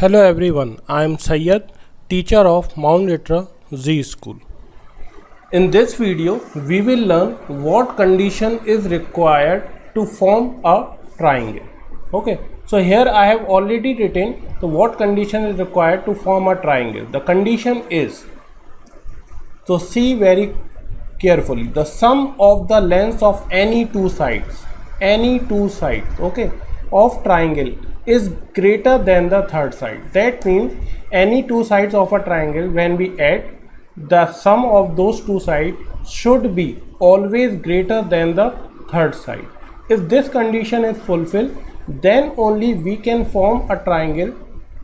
Hello everyone, I am Syed, teacher of Mount Litra Z School. In this video, we will learn what condition is required to form a triangle. Okay, so here I have already written what condition is required to form a triangle. The condition is, so see very carefully, the sum of the lengths of any two sides, okay, of triangle is greater than the third side. That means any two sides of a triangle, when we add, the sum of those two sides should be always greater than the third side. If this condition is fulfilled, then only we can form a triangle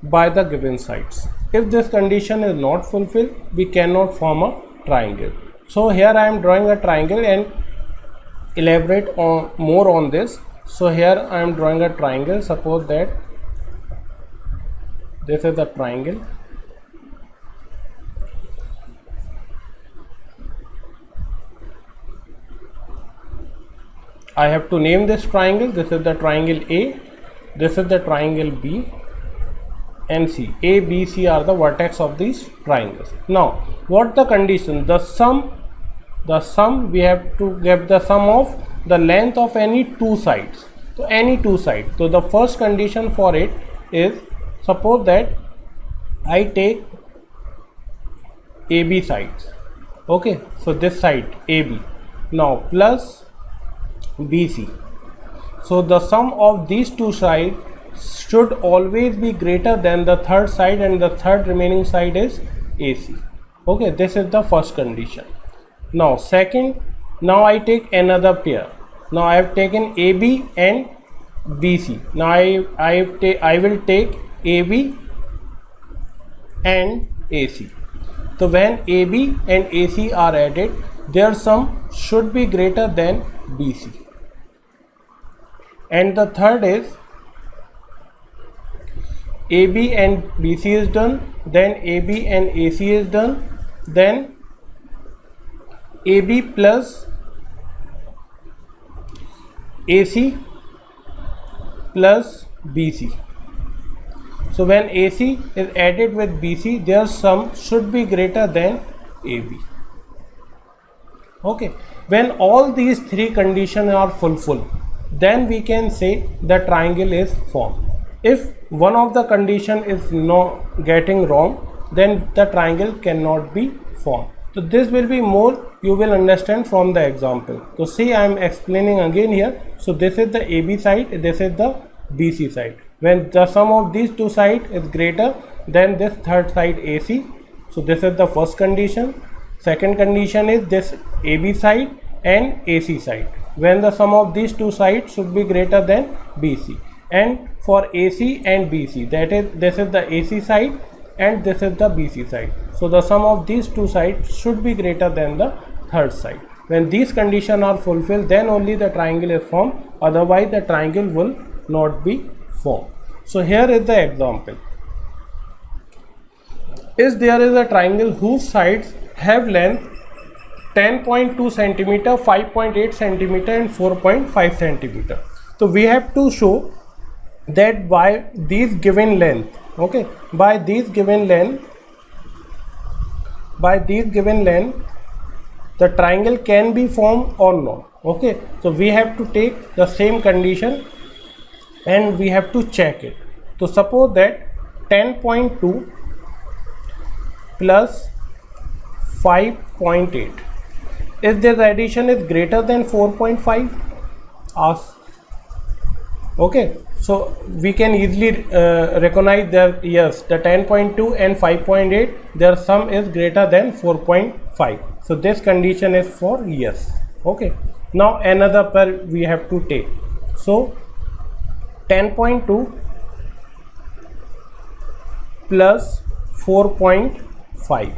by the given sides. If this condition is not fulfilled, we cannot form a triangle. So here I am drawing a triangle and elaborate on more on this. So here I am drawing a triangle. Suppose that this is the triangle. I have to name this triangle. This is the triangle A, this is the triangle B and C. A, B, C are the vertex of these triangles. Now what the condition? The sum we have to get the sum of the length of any two sides. So any two sides. So the first condition for it is, suppose that I take AB sides. Okay, so this side AB now plus BC. So the sum of these two sides should always be greater than the third side, and the third remaining side is AC. Okay, this is the first condition. Now second, now I take another pair. Now I have taken AB and BC. Now I will take AB and AC. So when AB and AC are added, their sum should be greater than BC. And the third is AB and BC is done, then AB and AC is done, then AB plus AC plus BC. So when AC is added with BC, their sum should be greater than AB. Okay, when all these three conditions are fulfilled, then we can say the triangle is formed. If one of the condition is not getting wrong, then the triangle cannot be formed. So this will be more you will understand from the example. So see, I am explaining again here. So this is the AB side, this is the BC side. When the sum of these two sides is greater than this third side AC, so this is the first condition. Second condition is this AB side and AC side, when the sum of these two sides should be greater than BC. And for AC and BC, that is, this is the AC side and this is the BC side. So the sum of these two sides should be greater than the third side. When these conditions are fulfilled, then only the triangle is formed. Otherwise the triangle will not be formed. So here is the example. There is a triangle whose sides have length 10.2 centimeter, 5.8 centimeter and 4.5 centimeter. So we have to show that by these given length, okay, by these given length, the triangle can be formed or not. Okay, so we have to take the same condition and we have to check it. So suppose that 10.2 plus 5.8, if this addition is greater than 4.5, ask. Okay, so we can easily recognize that yes, the 10.2 and 5.8, their sum is greater than 4.5. So this condition is for yes. Okay, now another pair we have to take. So 10.2 plus 4.5.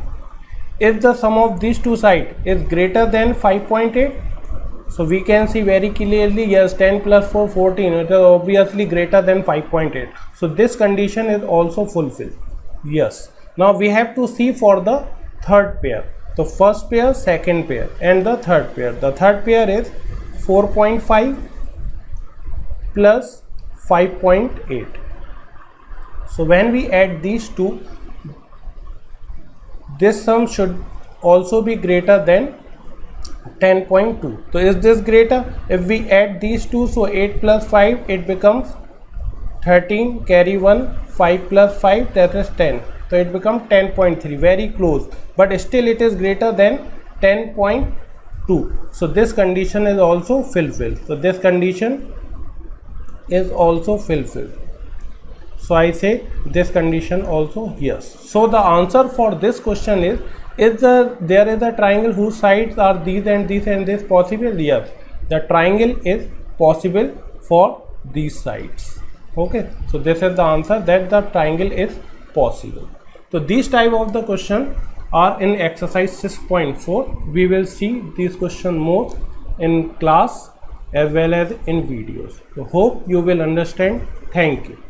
If the sum of these two sides is greater than 5.8, so we can see very clearly, yes, 10 plus 4, 14, it is obviously greater than 5.8. So this condition is also fulfilled. Yes. Now we have to see for the third pair. The first pair, second pair and the third pair. The third pair is 4.5 plus 5.8. So when we add these two, this sum should also be greater than 10.2. So is this greater? If we add these two, so 8 plus 5, it becomes 13, carry 1, 5 plus 5, that is 10. So it becomes 10.3, very close, but still it is greater than 10.2. So this condition is also fulfilled. So this condition is also fulfilled. So I say this condition also yes. So the answer for this question is there is a triangle whose sides are these and this and this possible? Yes, the triangle is possible for these sides. Okay, so this is the answer, that the triangle is possible. So these type of the question are in exercise 6.4. We will see these question more in class as well as in videos. So hope you will understand. Thank you.